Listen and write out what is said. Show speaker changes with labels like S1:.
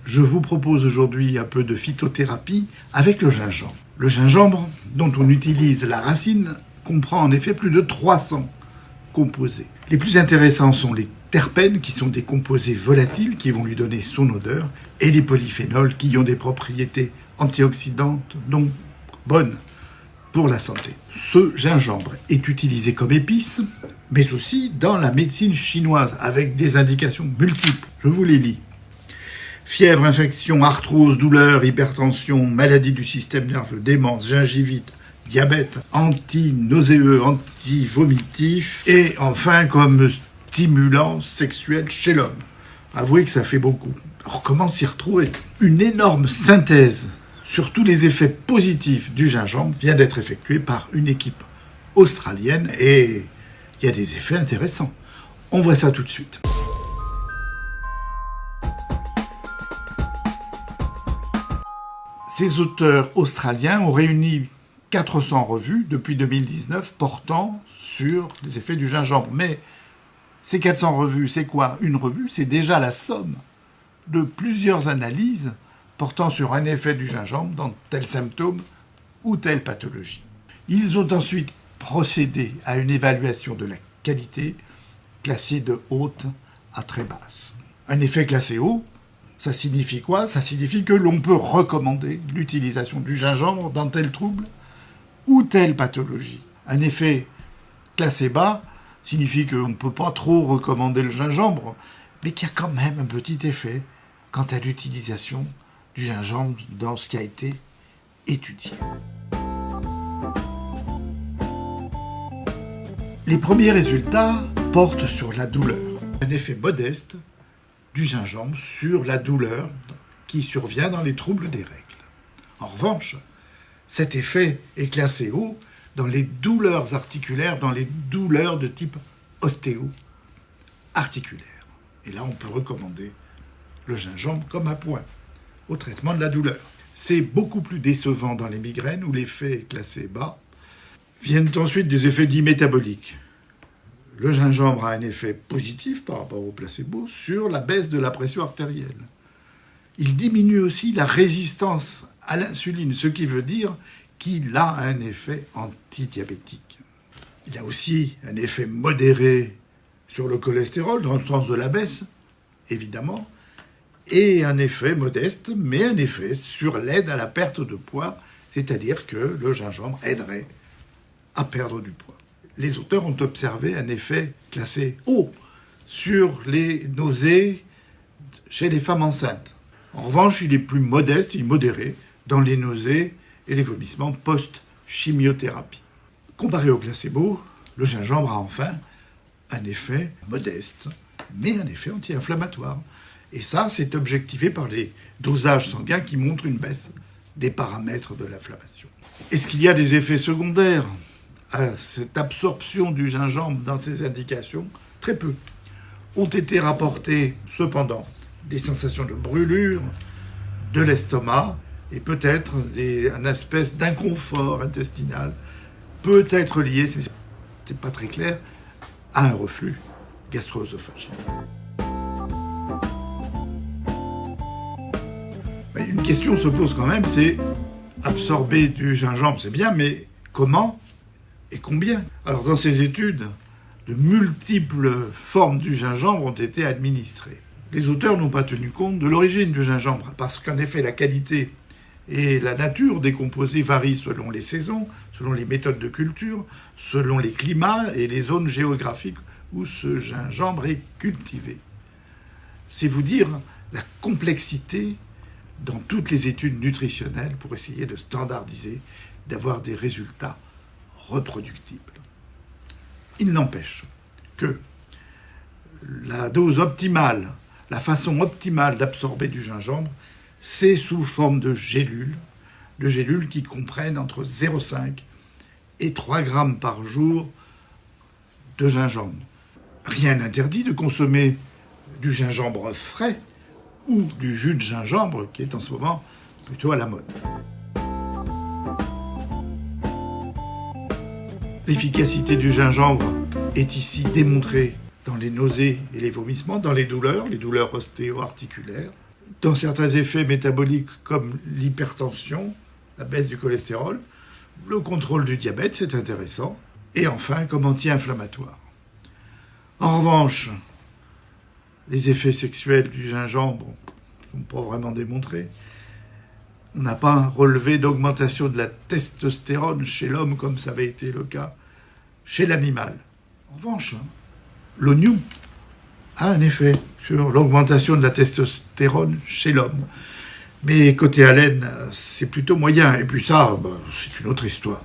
S1: Je vous propose aujourd'hui un peu de phytothérapie avec le gingembre. Le gingembre, dont on utilise la racine, comprend en effet plus de 300 composés. Les plus intéressants sont les terpènes, qui sont des composés volatiles qui vont lui donner son odeur, et les polyphénols, qui ont des propriétés antioxydantes, donc bonnes pour la santé. Ce gingembre est utilisé comme épice, mais aussi dans la médecine chinoise, avec des indications multiples. Je vous les lis. Fièvre, infection, arthrose, douleur, hypertension, maladie du système nerveux, démence, gingivite, diabète, anti-nauséeux, anti-vomitif, et enfin comme stimulant sexuel chez l'homme. Avouez que ça fait beaucoup. Alors comment s'y retrouver ? Une énorme synthèse sur tous les effets positifs du gingembre vient d'être effectuée par une équipe australienne et il y a des effets intéressants. On voit ça tout de suite. Ces auteurs australiens ont réuni 400 revues depuis 2019 portant sur les effets du gingembre. Mais ces 400 revues, c'est quoi ? Une revue, c'est déjà la somme de plusieurs analyses portant sur un effet du gingembre dans tel symptôme ou telle pathologie. Ils ont ensuite procédé à une évaluation de la qualité classée de haute à très basse. Un effet classé haut, ça signifie quoi ? Ça signifie que l'on peut recommander l'utilisation du gingembre dans tel trouble ou telle pathologie. Un effet classé bas signifie qu'on ne peut pas trop recommander le gingembre, mais qu'il y a quand même un petit effet quant à l'utilisation du gingembre dans ce qui a été étudié. Les premiers résultats portent sur la douleur. Un effet modeste du gingembre sur la douleur qui survient dans les troubles des règles. En revanche, cet effet est classé haut dans les douleurs articulaires, dans les douleurs de type ostéo-articulaire. Et là, on peut recommander le gingembre comme appoint au traitement de la douleur. C'est beaucoup plus décevant dans les migraines où l'effet est classé bas. Viennent ensuite des effets dits métaboliques. Le gingembre a un effet positif par rapport au placebo sur la baisse de la pression artérielle. Il diminue aussi la résistance à l'insuline, ce qui veut dire qu'il a un effet antidiabétique. Il a aussi un effet modéré sur le cholestérol, dans le sens de la baisse, évidemment, et un effet modeste, mais un effet sur l'aide à la perte de poids, c'est-à-dire que le gingembre aiderait à perdre du poids. Les auteurs ont observé un effet classé haut sur les nausées chez les femmes enceintes. En revanche, il est plus modeste, il est modéré dans les nausées et les vomissements post-chimiothérapie. Comparé au placebo, le gingembre a enfin un effet modeste, mais un effet anti-inflammatoire. Et ça, c'est objectivé par les dosages sanguins qui montrent une baisse des paramètres de l'inflammation. Est-ce qu'il y a des effets secondaires à cette absorption du gingembre dans ces indications ? Très peu. Ont été rapportées cependant des sensations de brûlure de l'estomac et peut-être une espèce d'inconfort intestinal, peut être lié, c'est pas très clair, à un reflux gastro-œsophagien. Une question se pose quand même, c'est absorber du gingembre, c'est bien, mais comment et combien ? Alors dans ces études, de multiples formes du gingembre ont été administrées. Les auteurs n'ont pas tenu compte de l'origine du gingembre, parce qu'en effet la qualité et la nature des composés varient selon les saisons, selon les méthodes de culture, selon les climats et les zones géographiques où ce gingembre est cultivé. C'est vous dire la complexité dans toutes les études nutritionnelles pour essayer de standardiser, d'avoir des résultats reproductibles. Il n'empêche que la dose optimale, la façon optimale d'absorber du gingembre, c'est sous forme de gélules qui comprennent entre 0,5 et 3 grammes par jour de gingembre. Rien n'interdit de consommer du gingembre frais ou du jus de gingembre qui est en ce moment plutôt à la mode. L'efficacité du gingembre est ici démontrée dans les nausées et les vomissements, dans les douleurs ostéo-articulaires. dans certains effets métaboliques comme l'hypertension, la baisse du cholestérol, le contrôle du diabète, c'est intéressant, et enfin comme anti-inflammatoire. En revanche, les effets sexuels du gingembre ne sont pas vraiment démontrés. On n'a pas relevé d'augmentation de la testostérone chez l'homme comme ça avait été le cas chez l'animal. En revanche, l'oignon a un effet sur l'augmentation de la testostérone chez l'homme. Mais côté haleine, c'est plutôt moyen. Et puis ça, c'est une autre histoire.